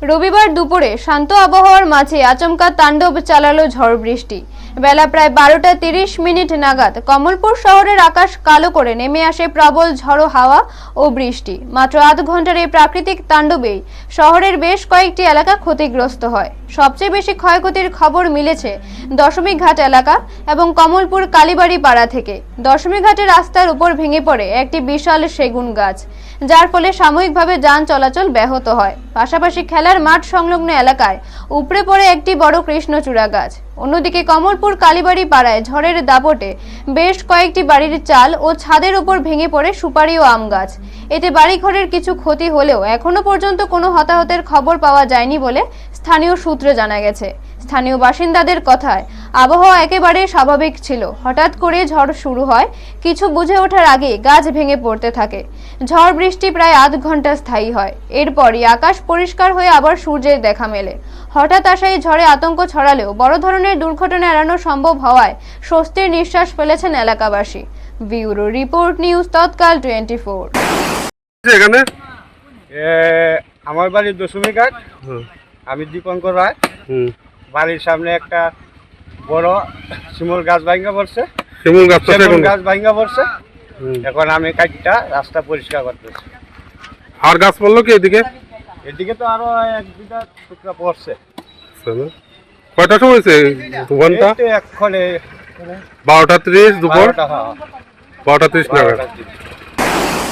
রবিবার দুপুরে শান্ত আবহাওয়ার মাঝে আচমকা তাণ্ডব চালালো ঝড় বৃষ্টি। বেলা প্রায় 12:30 নাগাদ কমলপুর শহরের আকাশ কালো করে নেমে আসে প্রবল ঝড়ো হাওয়া ও বৃষ্টি। মাত্র আধ ঘন্টার এই প্রাকৃতিক তাণ্ডবেই শহরের বেশ কয়েকটি এলাকা ক্ষতিগ্রস্ত হয়। সবচেয়ে বেশি ক্ষয়ক্ষতির খবর মিলেছে দশমী ঘাট এলাকা এবং কমলপুর কালীবাড়ি পাড়া থেকে। দশমী ঘাটের রাস্তার উপর ভেঙে পড়ে একটি বিশাল সেগুন গাছ, যার ফলে সাময়িকভাবে যান চলাচল ব্যাহত হয়। পাশাপাশি খেলার মাঠ সংলগ্ন এলাকায় উপড়ে পড়ে একটি বড় কৃষ্ণচূড়া গাছ। অন্যদিকে কমলপুর কালীবাড়ি পাড়ায় ঝড়ের দাপটে বেশ কয়েকটি বাড়ির চাল ও ছাদের উপর ভেঙে পড়ে সুপারি ও আম গাছ। এতে বাড়িঘরের কিছু ক্ষতি হলেও এখনো পর্যন্ত কোনো হতাহতের খবর পাওয়া যায়নি বলে স্থানীয় সূত্রে জানা গেছে। স্থানীয় বাসিন্দাদের কথায় আবহাওয়া একেবারে স্বাভাবিক ছিল। হঠাৎ করে ঝড় শুরু হয়, কিছু বুঝে ওঠার আগে গাছ ভেঙে পড়তে থাকে। ঝড় বৃষ্টি প্রায় আধ ঘন্টা স্থায়ী হয়। এরপরই আকাশ পরিষ্কার হয়ে আবার সূর্যের দেখা মেলে। হঠাৎ আসা এই ঝড়ে আতঙ্ক ছড়ালেও বড় ধরনের দুর্ঘটনা এড়ানো সম্ভব হওয়ায় স্বস্তির নিঃশ্বাস ফেলেছেন এলাকাবাসী। ব্যুরো রিপোর্ট, নিউজ তৎকাল 24। এখানে আমার বাড়ি দশমী ঘাট। আমি দীপঙ্কর রায়। বাড়ির সামনে একটা বড় শিমুল গাছ ভাঙ্গা পড়ছে। শিমুল গাছ ভাঙ্গা পড়ছে। এখন আমি কাটটা রাস্তা পরিষ্কার করতেছি। আর গাছ পড়লো কি এদিকে? এদিকে তো আরো এক দুটা টুকরা পড়ছে। কয়টার সময় হয়েছে? 2 ঘন্টা, এক্ষণে 12:30 দুপুর 12:30 নাগাদ।